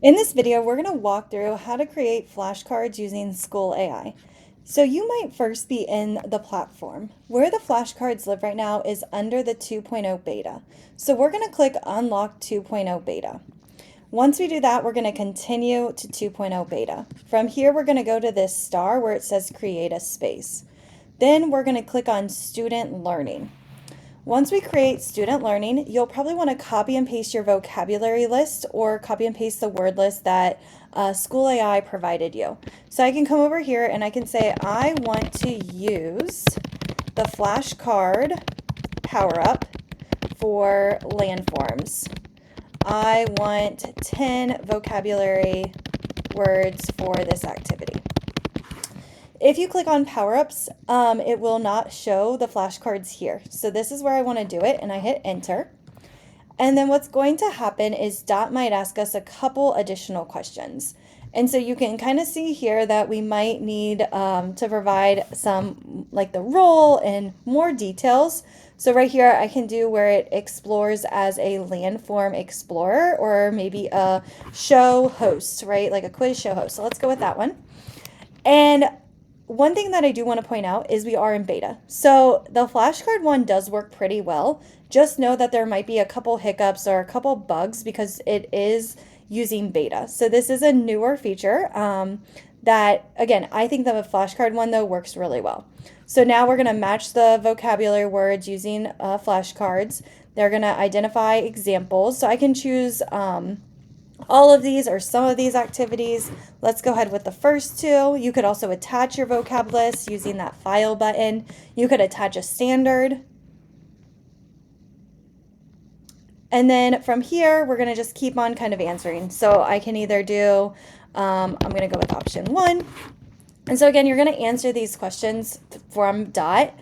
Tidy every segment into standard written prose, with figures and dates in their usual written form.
In this video, we're going to walk through how to create flashcards using School AI. So you might first be in the platform. Where the flashcards live right now is under the 2.0 beta. So we're going to click Unlock 2.0 beta. Once we do that, we're going to continue to 2.0 beta. From here, we're going to go to this star where it says Create a Space. Then we're going to click on Student Learning. Once we create student learning, you'll probably want to copy and paste your vocabulary list or copy and paste the word list that School AI provided you. So I can come over here and I can say, I want to use the flashcard Powerup for landforms. I want 10 vocabulary words for this activity. If you click on Powerups, it will not show the flashcards here. So this is where I want to do it, and I hit enter. And then what's going to happen is Dot might ask us a couple additional questions. And so you can kind of see here that we might need to provide some, like the role and more details. So right here, I can do where it explores as a landform explorer or maybe a show host, right? Like a quiz show host. So let's go with that one. And one thing that I do want to point out is we are in beta. So the flashcard one does work pretty well. Just know that there might be a couple hiccups or a couple bugs because it is using beta. So this is a newer feature that, again, I think the flashcard one though works really well. So now we're going to match the vocabulary words using flashcards. They're going to identify examples. So I can choose all of these or some of these activities. Let's go ahead with the first two. You could also attach your vocab list using that file button. You could attach a standard. And then from here, we're going to just keep on kind of answering. So I can either do, I'm going to go with option one. And so again, you're going to answer these questions from Dot.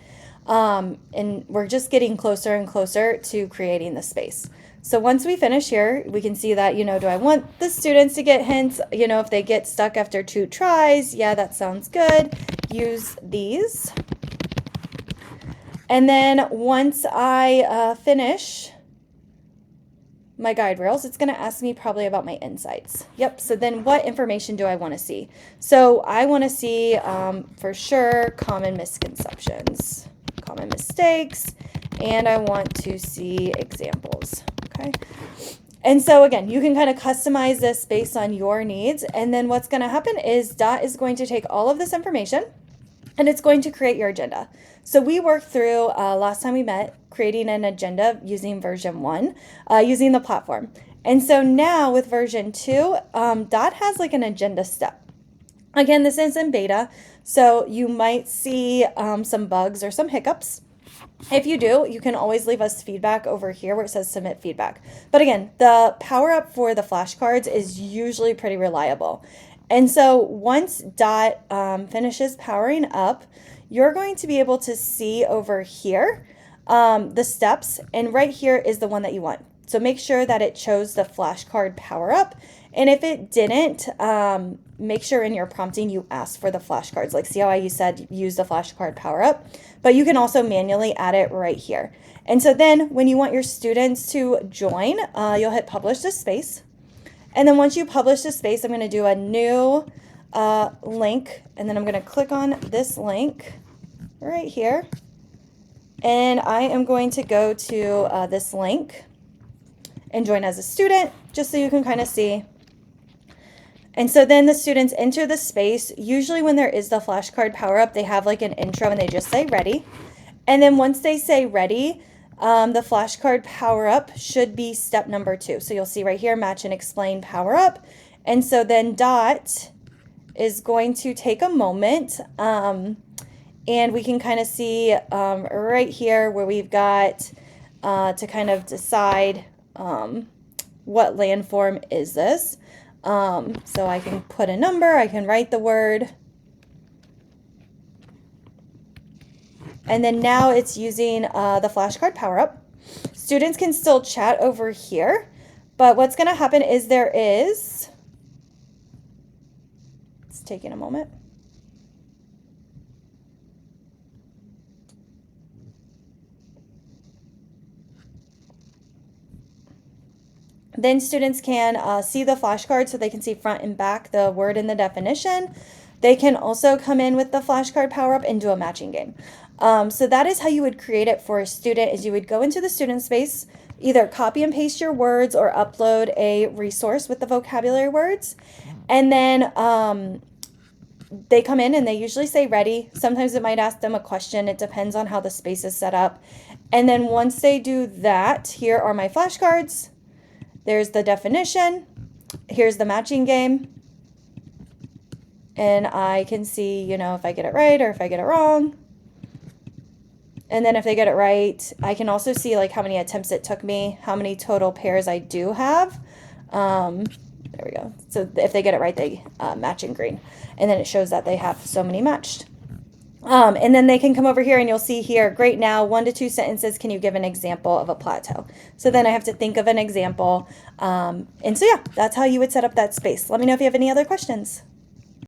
And we're just getting closer and closer to creating the space. So once we finish here, we can see that, do I want the students to get hints? If they get stuck after 2 tries, yeah, that sounds good. Use these. And then once I finish my guide rails, it's going to ask me probably about my insights. Yep, so then what information do I want to see? So I want to see, for sure, common misconceptions, common mistakes, and I want to see examples. Okay. And so again, you can kind of customize this based on your needs. And then what's going to happen is Dot is going to take all of this information and it's going to create your agenda. So we worked through last time we met creating an agenda using version 1, using the platform. And so now with version 2, Dot has like an agenda step. Again, this is in beta, so you might see some bugs or some hiccups. If you do, you can always leave us feedback over here where it says submit feedback. But again, the power up for the flashcards is usually pretty reliable. And so once Dot finishes powering up, you're going to be able to see over here the steps, and right here is the one that you want. So make sure that it chose the flashcard power up. And if it didn't, make sure in your prompting you ask for the flashcards. Like see how you said use the flashcard power up, but you can also manually add it right here. And so then when you want your students to join, you'll hit publish this space. And then once you publish this space, I'm going to do a new link, and then I'm going to click on this link right here. And I am going to go to this link and join as a student, just so you can kind of see. And so then the students enter the space. Usually when there is the flashcard power up, they have like an intro and they just say ready. And then once they say ready, the flashcard power up should be step number 2. So you'll see right here, match and explain power up. And so then Dot is going to take a moment and we can kind of see right here where we've got to kind of decide what landform is this. So I can put a number, I can write the word. And then now it's using the flashcard power up. Students can still chat over here, but what's going to happen is it's taking a moment. Then students can see the flashcard so they can see front and back the word and the definition. They can also come in with the Flashcard Powerup and do a matching game. So that is how you would create it for a student, is you would go into the student space, either copy and paste your words or upload a resource with the vocabulary words. And then they come in and they usually say ready. Sometimes it might ask them a question. It depends on how the space is set up. And then once they do that, here are my flashcards. There's the definition. Here's the matching game. And I can see, you know, if I get it right or if I get it wrong. And then if they get it right, I can also see like how many attempts it took me, how many total pairs I do have. There we go. So if they get it right, they match in green. And then it shows that they have so many matched. And then they can come over here and you'll see here, great, now 1 to 2 sentences, can you give an example of a plateau? So then I have to think of an example. And so yeah, that's how you would set up that space. Let me know if you have any other questions.